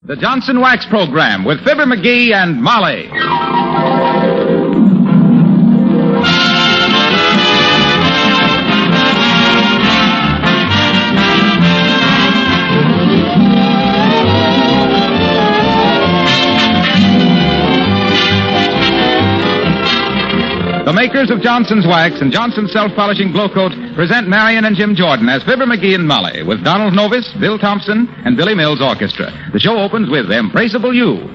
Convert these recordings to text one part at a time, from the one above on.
The Johnson Wax Program with Fibber McGee and Molly. The makers of Johnson's Wax and Johnson's Self-Polishing Glow Coat present Marian and Jim Jordan as Fibber McGee and Molly with Donald Novis, Bill Thompson, and Billy Mills Orchestra. The show opens with Embraceable You.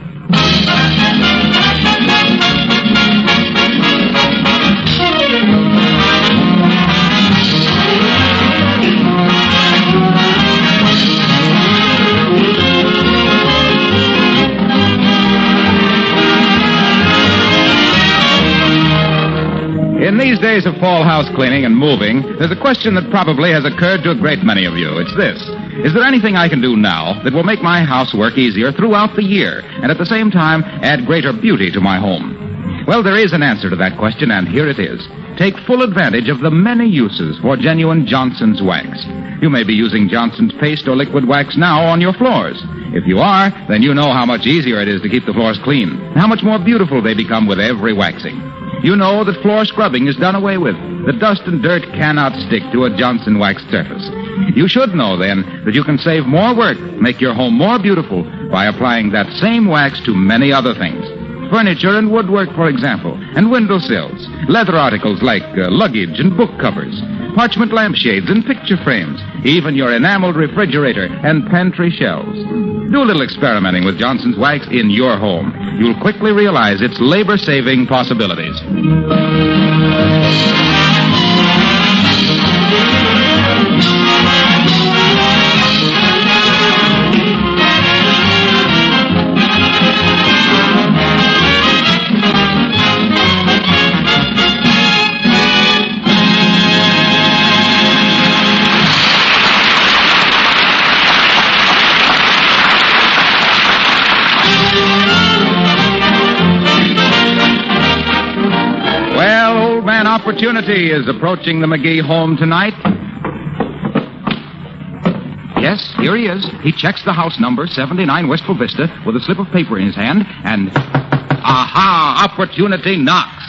In these days of fall house cleaning and moving, there's a question that probably has occurred to a great many of you. It's this. Is there anything I can do now that will make my housework easier throughout the year and at the same time add greater beauty to my home? Well, there is an answer to that question, and here it is. Take full advantage of the many uses for genuine Johnson's Wax. You may be using Johnson's paste or liquid wax now on your floors. If you are, then you know how much easier it is to keep the floors clean, and how much more beautiful they become with every waxing. You know that floor scrubbing is done away with. The dust and dirt cannot stick to a Johnson wax surface. You should know, then, that you can save more work, make your home more beautiful, by applying that same wax to many other things. Furniture and woodwork, for example, and windowsills, leather articles like luggage and book covers, parchment lampshades and picture frames, even your enameled refrigerator and pantry shelves. Do a little experimenting with Johnson's Wax in your home. You'll quickly realize its labor-saving possibilities. Opportunity is approaching the McGee home tonight. Yes, here he is. He checks the house number, 79 Wistful Vista, with a slip of paper in his hand, and... aha! Opportunity knocks.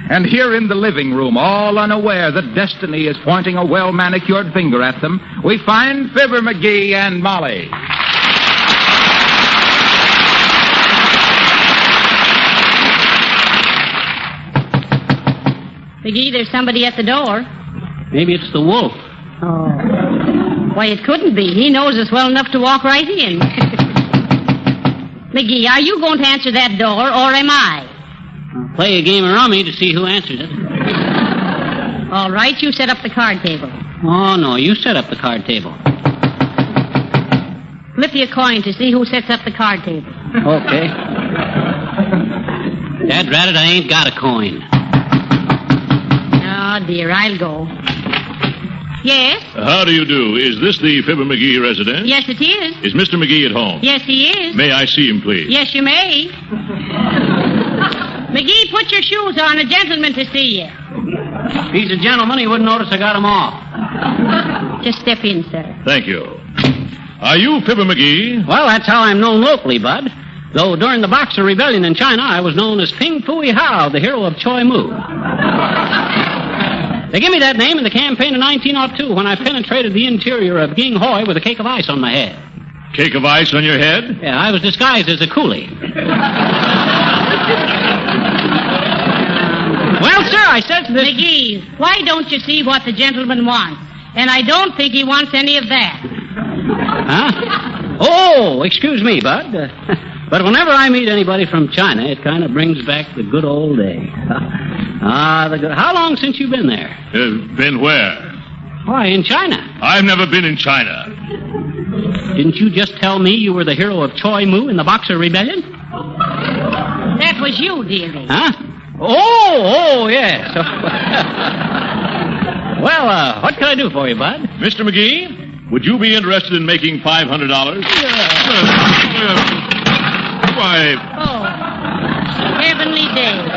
And here in the living room, all unaware that destiny is pointing a well-manicured finger at them, we find Fibber McGee and Molly. McGee, there's somebody at the door. Maybe it's the wolf. Oh. Why, it couldn't be. He knows us well enough to walk right in. McGee, are you going to answer that door, or am I? I'll play a game of rummy to see who answers it. All right, you set up the card table. Oh, no, you set up the card table. Flip you a coin to see who sets up the card table. Okay. Dadrabbit, I ain't got a coin. Oh, dear, I'll go. Yes? How do you do? Is this the Fibber McGee residence? Yes, it is. Is Mr. McGee at home? Yes, he is. May I see him, please? Yes, you may. McGee, put your shoes on. A gentleman to see you. If he's a gentleman, he wouldn't notice I got him off. Just step in, sir. Thank you. Are you Fibber McGee? Well, that's how I'm known locally, Bud. Though during the Boxer Rebellion in China, I was known as Ping Fooey Hao, the hero of Choi Mu. They gave me that name in the campaign of 1902 when I penetrated the interior of Ging Hoi with a cake of ice on my head. Cake of ice on your head? Yeah, I was disguised as a coolie. Well, sir, I said to this... McGee, why don't you see what the gentleman wants? And I don't think he wants any of that. Huh? Oh, excuse me, Bud. But whenever I meet anybody from China, it kind of brings back the good old days. How long since you've been there? Been where? Why, in China. I've never been in China. Didn't you just tell me you were the hero of Choi Mu in the Boxer Rebellion? That was you, dearie. Huh? Oh, yes. Well, what can I do for you, Bud? Mr. McGee, would you be interested in making $500? Why... Oh, heavenly days.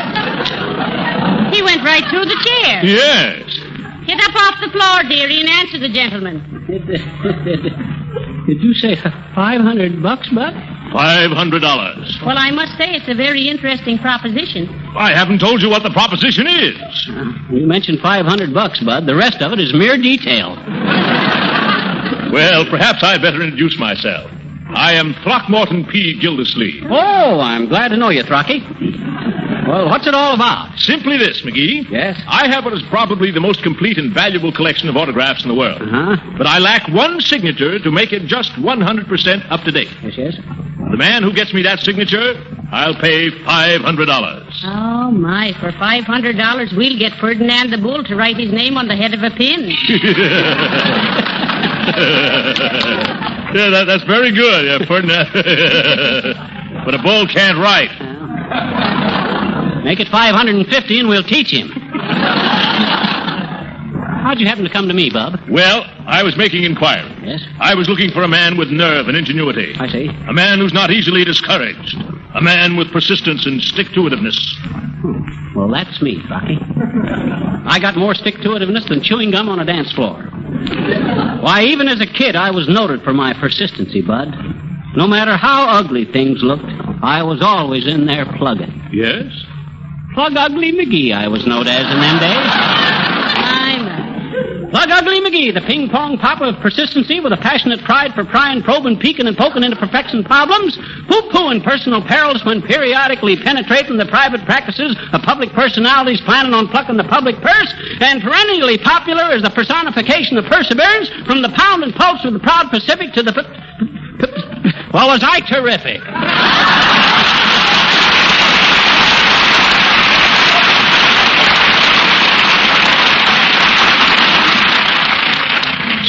He went right through the chair. Yes. Get up off the floor, dearie, and answer the gentleman. Did you say $500, Bud? $500. Well, I must say it's a very interesting proposition. I haven't told you what the proposition is. You mentioned $500, Bud. The rest of it is mere detail. Well, perhaps I'd better introduce myself. I am Throckmorton P. Gildersleeve. Oh, I'm glad to know you, Throcky. Well, what's it all about? Simply this, McGee. Yes? I have what is probably the most complete and valuable collection of autographs in the world. Uh-huh. But I lack one signature to make it just 100% up to date. Yes? The man who gets me that signature, I'll pay $500. Oh, my. For $500, we'll get Ferdinand the Bull to write his name on the head of a pin. Yeah, that's very good, Ferdinand. But a bull can't write. Make it $550 and we'll teach him. How'd you happen to come to me, Bub? Well, I was making inquiry. Yes? I was looking for a man with nerve and ingenuity. I see. A man who's not easily discouraged. A man with persistence and stick-to-itiveness. Well, that's me, Rocky. I got more stick-to-itiveness than chewing gum on a dance floor. Why, even as a kid, I was noted for my persistency, Bud. No matter how ugly things looked, I was always in there plugging. Yes? Plug Ugly McGee, I was known as in them days. Plug Ugly McGee, the ping-pong papa of persistency with a passionate pride for prying, probing, peeking, and poking into perfection problems, poo-pooing personal perils when periodically penetrating the private practices of public personalities planning on plucking the public purse, and perennially popular as the personification of perseverance from the pound and pulse of the proud Pacific to the... Well, was I terrific?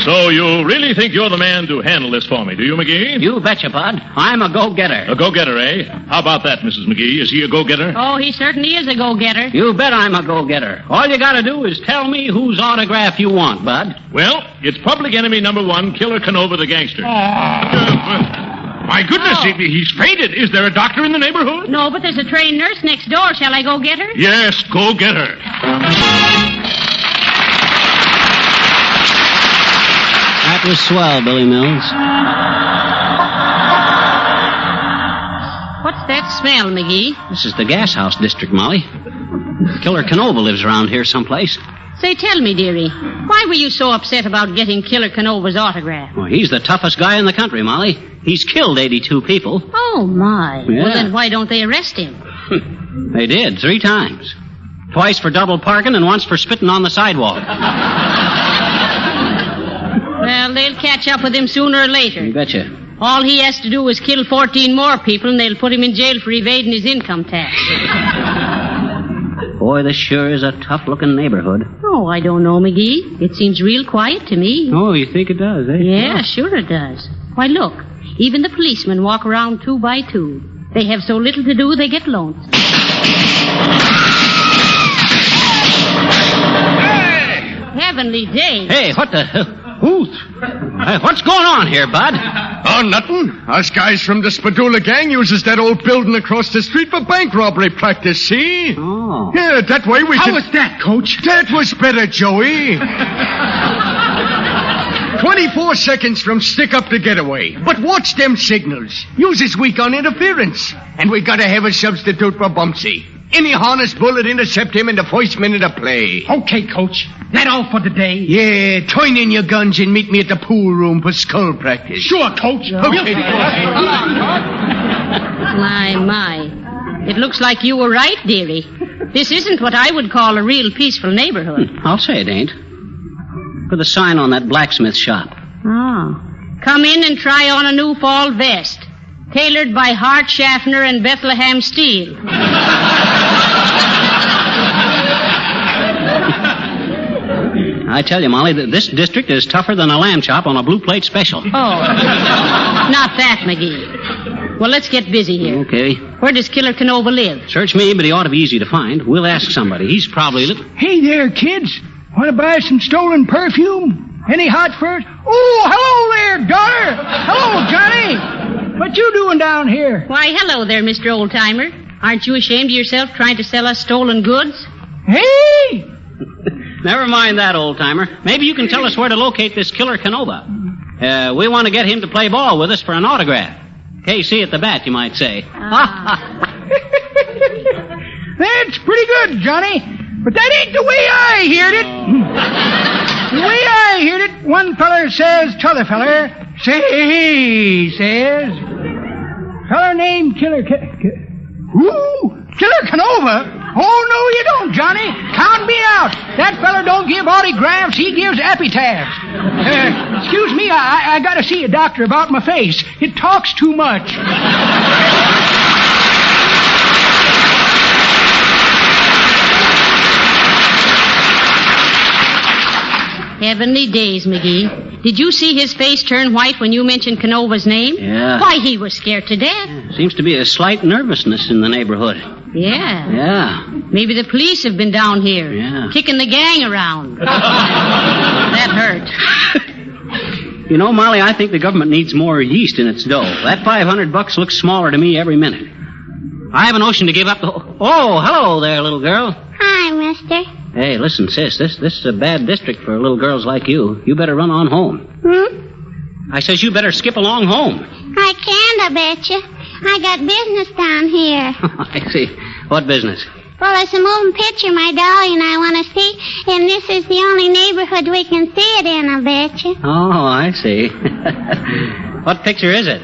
So you really think you're the man to handle this for me, do you, McGee? You betcha, Bud. I'm a go-getter. A go-getter, eh? How about that, Mrs. McGee? Is he a go-getter? Oh, he certainly is a go-getter. You bet I'm a go-getter. All you gotta do is tell me whose autograph you want, Bud. Well, it's public enemy number 1, Killer Canova the gangster. My goodness, he's fainted. Is there a doctor in the neighborhood? No, but there's a trained nurse next door. Shall I go get her? Yes, go get her. That was swell, Billy Mills. What's that smell, McGee? This is the gas house district, Molly. Killer Canova lives around here someplace. Say, tell me, dearie, why were you so upset about getting Killer Canova's autograph? Well, he's the toughest guy in the country, Molly. He's killed 82 people. Oh, my. Yeah. Well, then why don't they arrest him? They did, 3 times. Twice for double parking and once for spitting on the sidewalk. Well, they'll catch up with him sooner or later. You betcha. All he has to do is kill 14 more people, and they'll put him in jail for evading his income tax. Boy, this sure is a tough-looking neighborhood. Oh, I don't know, McGee. It seems real quiet to me. Oh, you think it does, eh? Yeah, sure it does. Why, look. Even the policemen walk around 2 by 2. They have so little to do, they get lonesome. Hey! Heavenly day. Hey, what the... what's going on here, Bud? Oh, nothing. Us guys from the Spadula gang uses that old building across the street for bank robbery practice, see? Oh. Yeah, that way we How can... was that, Coach? That was better, Joey. 24 seconds from stick up to getaway. But watch them signals. Uses weak on interference. And we gotta have a substitute for Bumpsy. Any harness bullet intercept him in the first minute of play. Okay, Coach. That all for today? Yeah, turn in your guns and meet me at the pool room for skull practice. Sure, Coach. Okay. My. It looks like you were right, dearie. This isn't what I would call a real peaceful neighborhood. I'll say it ain't. Look at the sign on that blacksmith shop. Oh. Come in and try on a new fall vest. Tailored by Hart Schaffner and Bethlehem Steel. I tell you, Molly, that this district is tougher than a lamb chop on a blue plate special. Oh. Not that, McGee. Well, let's get busy here. Okay. Where does Killer Canova live? Search me, but he ought to be easy to find. We'll ask somebody. He's probably... Hey there, kids. Want to buy some stolen perfume? Any hot furs? Oh, hello there, daughter. Hello, Johnny. What you doing down here? Why, hello there, Mr. Oldtimer. Aren't you ashamed of yourself trying to sell us stolen goods? Hey! Never mind that, old-timer. Maybe you can tell us where to locate this Killer Canova. We want to get him to play ball with us for an autograph. KC at the bat, you might say. That's pretty good, Johnny. But that ain't the way I heard it. The way I heard it, one feller says to other feller, says, feller named Killer Canova? Oh, no, you don't, Johnny. Count me out. That feller don't give autographs, he gives epitaphs. Excuse me, I gotta see a doctor about my face. It talks too much. Heavenly days, McGee. Did you see his face turn white when you mentioned Canova's name? Yeah. Why, he was scared to death. Seems to be a slight nervousness in the neighborhood. Yeah. Yeah. Maybe the police have been down here. Yeah. Kicking the gang around. That hurt. You know, Molly, I think the government needs more yeast in its dough. That $500 looks smaller to me every minute. I have a notion to give up the... Oh, hello there, little girl. Hi, mister. Hey, listen, sis, this is a bad district for little girls like you. You better run on home. I says you better skip along home. I can't, I betcha. I got business down here. I see. What business? Well, it's a moving picture my dolly and I want to see, and this is the only neighborhood we can see it in, I betcha. Oh, I see. What picture is it?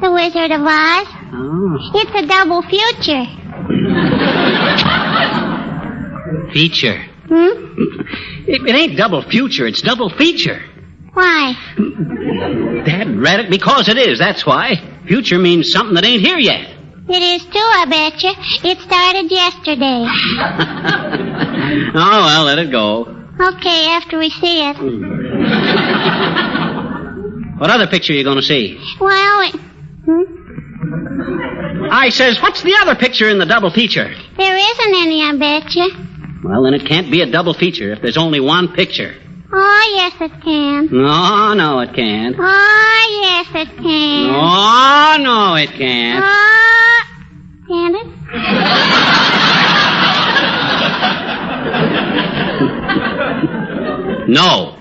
The Wizard of Oz. Oh. It's a double future. Feature. It ain't double future, it's double feature. Why? Dad read it because it is, that's why. Future means something that ain't here yet. It is too, I betcha. It started yesterday. Oh, well, let it go. Okay, after we see it. What other picture are you going to see? Well, I says, what's the other picture in the double feature? there isn't any, I betcha. Well, then it can't be a double feature if there's only one picture. Oh, yes, it can. No, it can't. Oh, yes, it can. Oh, no, it can't. Oh, can it? No.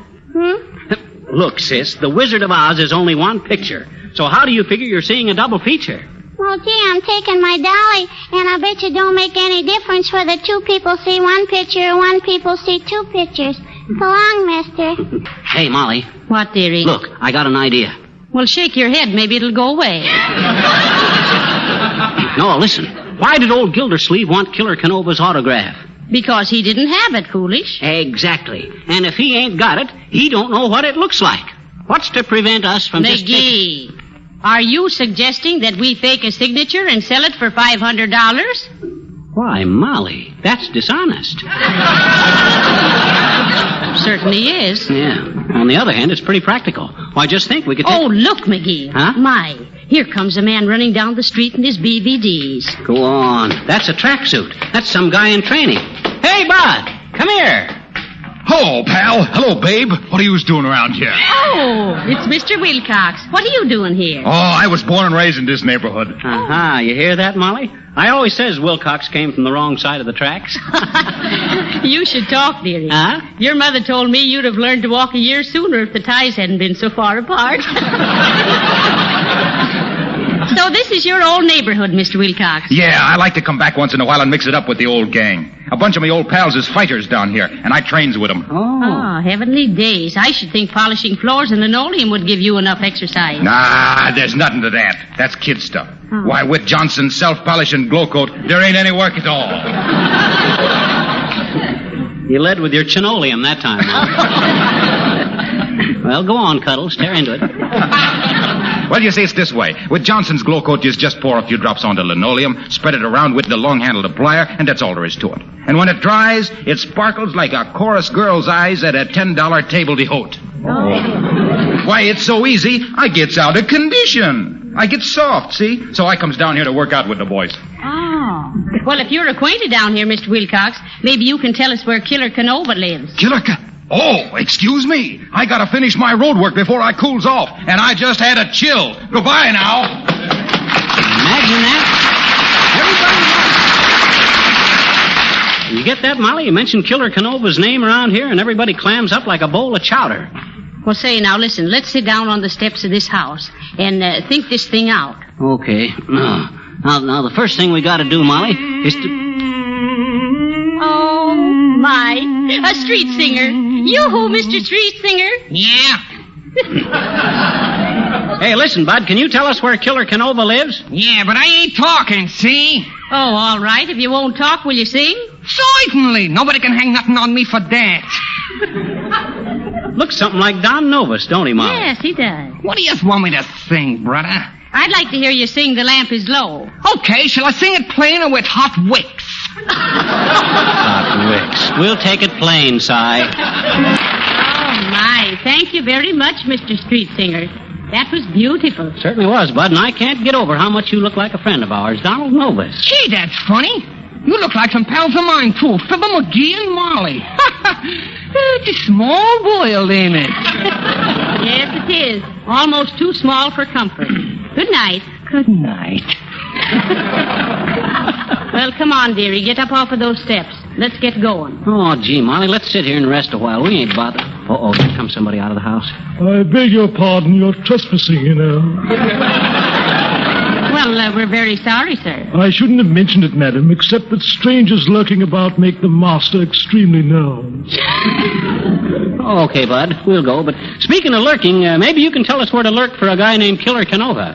Look, sis, The Wizard of Oz is only one picture. So how do you figure you're seeing a double feature? Well, gee, I'm taking my dolly, and I bet you don't make any difference whether two people see one picture or one people see two pictures. So long, mister. Hey, Molly. What, dearie? Look, I got an idea. Well, shake your head. Maybe it'll go away. No, listen. Why did old Gildersleeve want Killer Canova's autograph? Because he didn't have it, foolish. Exactly. And if he ain't got it, he don't know what it looks like. What's to prevent us from just... McGee, are you suggesting that we fake a signature and sell it for $500? Why, Molly, that's dishonest. Certainly is. Yeah. On the other hand, it's pretty practical. Why, just think we could take... Oh, look, McGee. Huh? My, here comes a man running down the street in his BVDs. Go on. That's a tracksuit. That's some guy in training. Hey, Bud, come here. Hello, pal. Hello, babe. What are you doing around here? Oh, it's Mr. Wilcox. What are you doing here? Oh, I was born and raised in this neighborhood. Uh-huh. You hear that, Molly? I always says Wilcox came from the wrong side of the tracks. You should talk, dearie. Huh? Your mother told me you'd have learned to walk a year sooner if the ties hadn't been so far apart. So this is your old neighborhood, Mr. Wilcox. Yeah, I like to come back once in a while and mix it up with the old gang. A bunch of my old pals is fighters down here, and I trains with them. Oh, heavenly days. I should think polishing floors and linoleum would give you enough exercise. Nah, there's nothing to that. That's kid stuff. Oh. Why, with Johnson's self-polishing glow coat, there ain't any work at all. You led with your chinoleum that time, Molly. Well, go on, Cuddles. Tear into it. Well, you see, it's this way. With Johnson's glow coat, you just pour a few drops onto linoleum, spread it around with the long-handled applier, and that's all there is to it. And when it dries, it sparkles like a chorus girl's eyes at a $10 table d'hote. Oh. Why, it's so easy, I gets out of condition. I get soft, see? So I comes down here to work out with the boys. Oh. Well, if you're acquainted down here, Mr. Wilcox, maybe you can tell us where Killer Canova lives. Oh, excuse me. I gotta finish my road work before I cools off, and I just had a chill. Goodbye now. Imagine that. Everybody... You get that, Molly? You mention Killer Canova's name around here, and everybody clams up like a bowl of chowder. Well, say, now, listen. Let's sit down on the steps of this house and think this thing out. Okay. Now, the first thing we got to do, Molly, is to... Oh, my. A street singer. Yoo-hoo, Mr. Street Singer. Yeah. Hey, listen, Bud, can you tell us where Killer Canova lives? Yeah, but I ain't talking, see? Oh, all right. If you won't talk, will you sing? Certainly. Nobody can hang nothing on me for that. Looks something like Don Novus, don't he, Molly? Yes, he does. What do you want me to sing, brother? I'd like to hear you sing The Lamp is Low. Okay, shall I sing it plain or with hot wicks? Hot wicks. We'll take it plain, Si. Oh, my. Thank you very much, Mr. Street Singer. That was beautiful. Certainly was, Bud, and I can't get over how much you look like a friend of ours, Donald Novus. Gee, that's funny. You look like some pals of mine, too. Fibber McGee and Molly. It's a small world, ain't it? Yes, it is. Almost too small for comfort. Good night. Good night. Well, come on, dearie. Get up off of those steps. Let's get going. Oh, gee, Molly, let's sit here and rest a while. We ain't bothered. Uh-oh, here comes somebody out of the house. I beg your pardon. You're trespassing, you know. Well, we're very sorry, sir. I shouldn't have mentioned it, madam, except that strangers lurking about make the master extremely nervous. Okay, Bud, we'll go. But speaking of lurking, maybe you can tell us where to lurk for a guy named Killer Canova.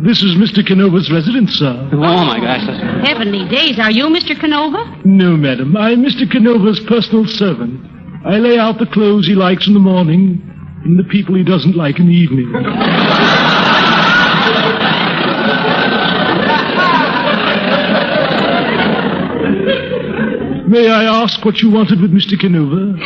This is Mr. Canova's residence, sir. Oh, my gosh. Heavenly days. Are you Mr. Canova? No, madam. I'm Mr. Canova's personal servant. I lay out the clothes he likes in the morning and the people he doesn't like in the evening. May I ask what you wanted with Mr. Canova?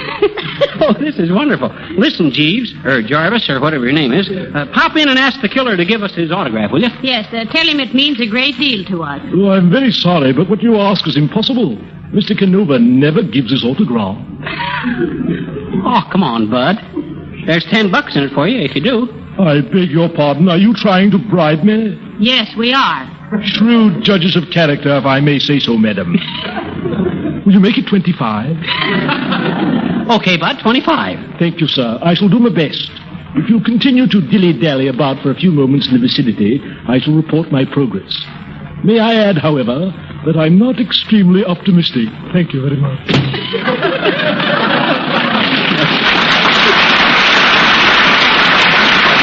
Oh, this is wonderful. Listen, Jeeves, or Jarvis, or whatever your name is, pop in and ask the killer to give us his autograph, will you? Yes, tell him it means a great deal to us. Oh, I'm very sorry, but what you ask is impossible. Mr. Canova never gives his autograph. Oh, come on, Bud. There's $10 in it for you, if you do. I beg your pardon. Are you trying to bribe me? Yes, we are. Shrewd judges of character, if I may say so, madam. Will you make it 25? Okay, Bud, 25. Thank you, sir. I shall do my best. If you continue to dilly-dally about for a few moments in the vicinity, I shall report my progress. May I add, however, that I'm not extremely optimistic. Thank you very much.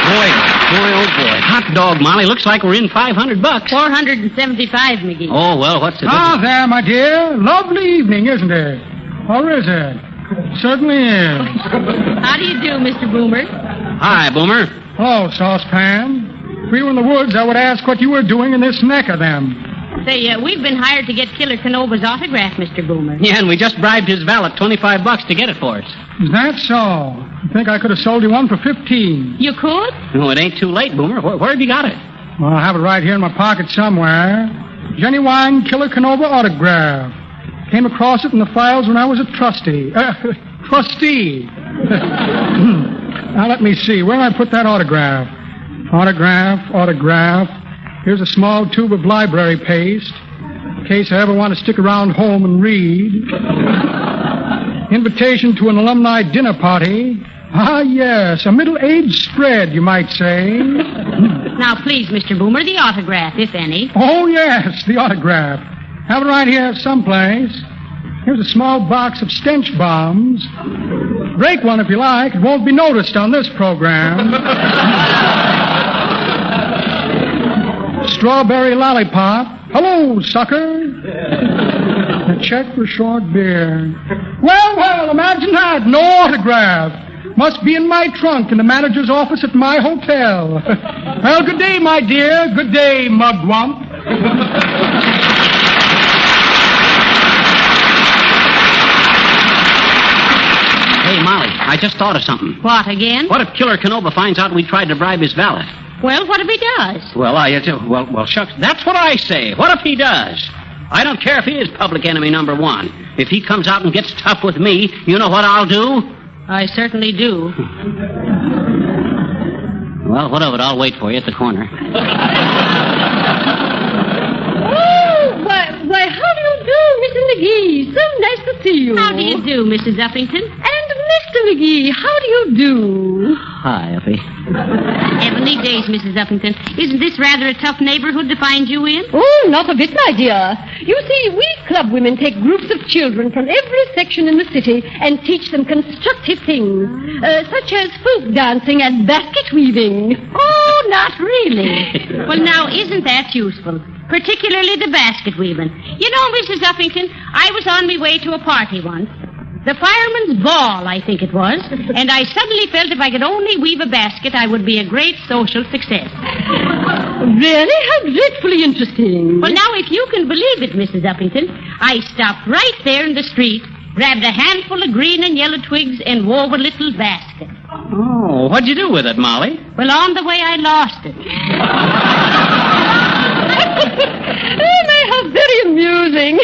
Boy, oh boy. Hot dog, Molly. Looks like we're in $500. $475, McGee. Oh, well, what's the Ah, difference? there, my dear. Lovely evening, isn't it? Or is it? Certainly is. How do you do, Mr. Boomer? Hi, Boomer. Hello, Saucepan. If we were in the woods, I would ask what you were doing in this neck of them. Say, we've been hired to get Killer Canova's autograph, Mr. Boomer. Yeah, and we just bribed his valet $25 to get it for us. Is that so? I think I could have sold you one for 15. You could? No, it ain't too late, Boomer. Where have you got it? Well, I have it right here in my pocket somewhere. Genuine Killer Canova autograph. Came across it in the files when I was a trustee. Trustee. Now, let me see. Where did I put that autograph? Autograph. Here's a small tube of library paste, in case I ever want to stick around home and read. Invitation to an alumni dinner party. Ah, yes, a middle-aged spread, you might say. Now, please, Mr. Boomer, the autograph, if any. Oh, yes, the autograph. Have it right here someplace. Here's a small box of stench bombs. Break one if you like. It won't be noticed on this program. Strawberry lollipop. Hello, sucker. A check for short beer. Well, imagine that. No autograph. Must be in my trunk in the manager's office at my hotel. Well, good day, my dear. Good day, mugwump. Hey, Molly, I just thought of something. What, again? What if Killer Canova finds out we tried to bribe his valet? Well, what if he does? Well, shucks. That's what I say. What if he does? I don't care if he is public enemy number one. If he comes out and gets tough with me, you know what I'll do? I certainly do. Well, what of it? I'll wait for you at the corner. Why, how do you do, Mr. McGee? So nice to see you. How do you do, Mrs. Uppington? And Mr. McGee, how do you do? hi, Uppy. Heavenly days, Mrs. Uppington. Isn't this rather a tough neighborhood to find you in? Oh, not a bit, my dear. You see, we club women take groups of children from every section in the city and teach them constructive things, such as folk dancing and basket weaving. Oh, not really. Well, now, isn't that useful? Particularly the basket weaving. You know, Mrs. Uppington, I was on my way to a party once. The fireman's ball, I think it was. And I suddenly felt if I could only weave a basket, I would be a great social success. Really? How dreadfully interesting. Well, now, if you can believe it, Mrs. Uppington, I stopped right there in the street, grabbed a handful of green and yellow twigs, and wove a little basket. Oh, what'd you do with it, Molly? Well, on the way, I lost it. Oh, my, how very amusing.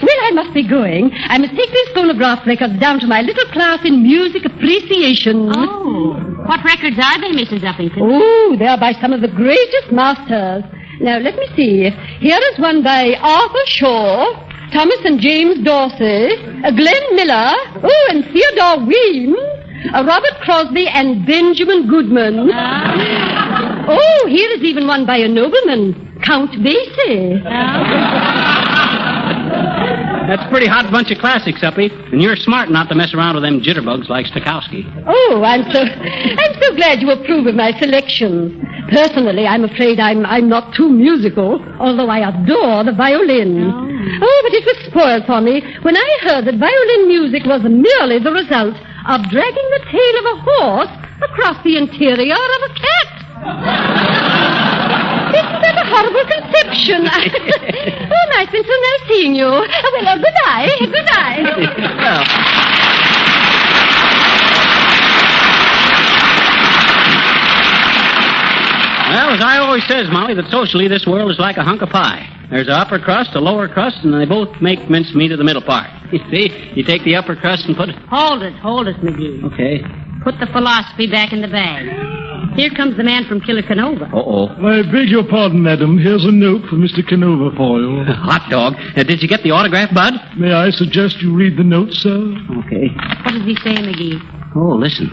Well, I must be going. I must take these phonograph records down to my little class in music appreciation. Oh. What records are they, Mrs. Uppington? Oh, they are by some of the greatest masters. Now, let me see. Here is one by Arthur Shaw, Thomas and James Dorsey, Glenn Miller, oh, and Theodore Weems, Robert Crosby, and Benjamin Goodman. Oh, here is even one by a nobleman, Count Basie. That's a pretty hot bunch of classics, Uppy. And you're smart not to mess around with them jitterbugs like Stokowski. Oh, I'm so glad you approve of my selections. Personally, I'm afraid I'm not too musical, although I adore the violin. Oh, but it was spoiled for me when I heard that violin music was merely the result of dragging the tail of a horse across the interior of a cat. Isn't that a horrible conception? Oh, my, it's been so nice seeing you. Well, good night. Good night. Well, as I always says, Molly, that socially this world is like a hunk of pie. There's an upper crust, a lower crust, and they both make mincemeat of the middle part. You see, you take the upper crust and put it... Hold it, McGee. Okay. Put the philosophy back in the bag. Here comes the man from Canova. Uh-oh. I beg your pardon, madam. Here's a note for Mr. Canova for you. Hot dog. Did you get the autograph, Bud? May I suggest you read the note, sir? Okay. What does he say, McGee? Oh, listen.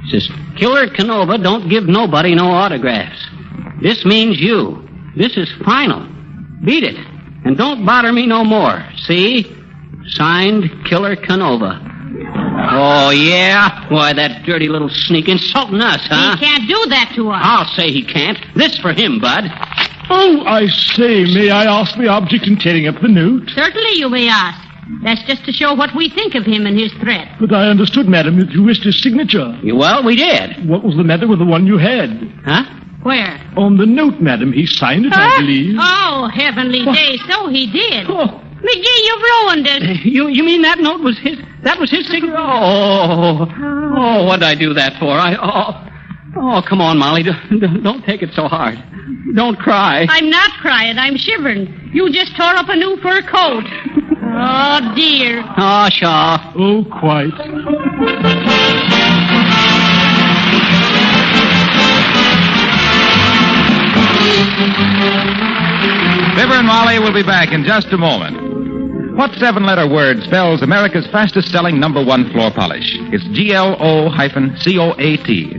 It says, Killer Canova don't give nobody no autographs. This means you. This is final. Beat it. And don't bother me no more. See? Signed, Killer Canova. Oh, yeah? Why, that dirty little sneak insulting us, huh? He can't do that to us. I'll say he can't. This for him, Bud. Oh, I say, may I ask the object in tearing up the note? Certainly you may ask. That's just to show what we think of him and his threat. But I understood, madam, that you wished his signature. Well, we did. What was the matter with the one you had? Huh? Where? On the note, madam. He signed it, I believe. Oh, heavenly days, so he did. Oh. McGee, you've ruined it. You mean that note was his? That was his signature? Oh, what'd I do that for? Oh, come on, Molly. Don't take it so hard. Don't cry. I'm not crying. I'm shivering. You just tore up a new fur coat. Oh, dear. Oh, Shaw. Oh, quite. Fibber and Molly will be back in just a moment. What seven-letter word spells America's fastest-selling #1 floor polish? It's GLO-COAT,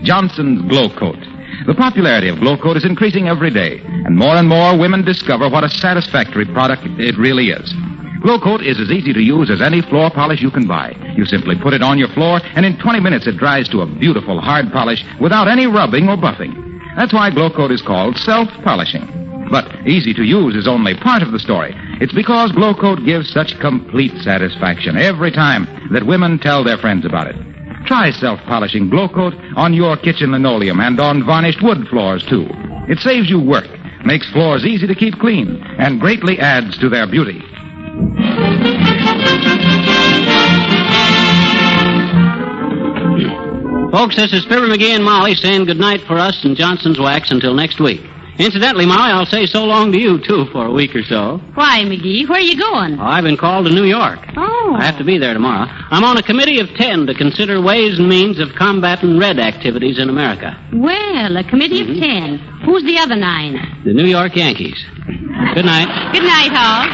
Johnson's Glow Coat. The popularity of Glow Coat is increasing every day, and more women discover what a satisfactory product it really is. Glow Coat is as easy to use as any floor polish you can buy. You simply put it on your floor, and in 20 minutes it dries to a beautiful hard polish without any rubbing or buffing. That's why Glow Coat is called self-polishing. But easy to use is only part of the story. It's because Glow Coat gives such complete satisfaction every time that women tell their friends about it. Try self-polishing Glow Coat on your kitchen linoleum and on varnished wood floors, too. It saves you work, makes floors easy to keep clean, and greatly adds to their beauty. Folks, this is Fibber McGee and Molly saying goodnight for us and Johnson's Wax until next week. Incidentally, Molly, I'll say so long to you, too, for a week or so. Why, McGee? Where are you going? Oh, I've been called to New York. Oh. I have to be there tomorrow. I'm on a committee of 10 to consider ways and means of combating red activities in America. Well, a committee of 10. Who's the other 9? The New York Yankees. Good night. Good night, all.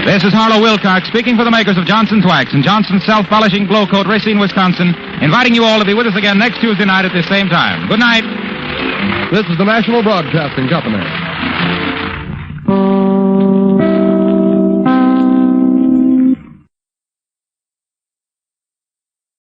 This is Harlow Wilcox speaking for the makers of Johnson's Wax and Johnson's Self-Polishing Glow Coat, Racine, Wisconsin, inviting you all to be with us again next Tuesday night at this same time. Good night. This is the National Broadcasting Company.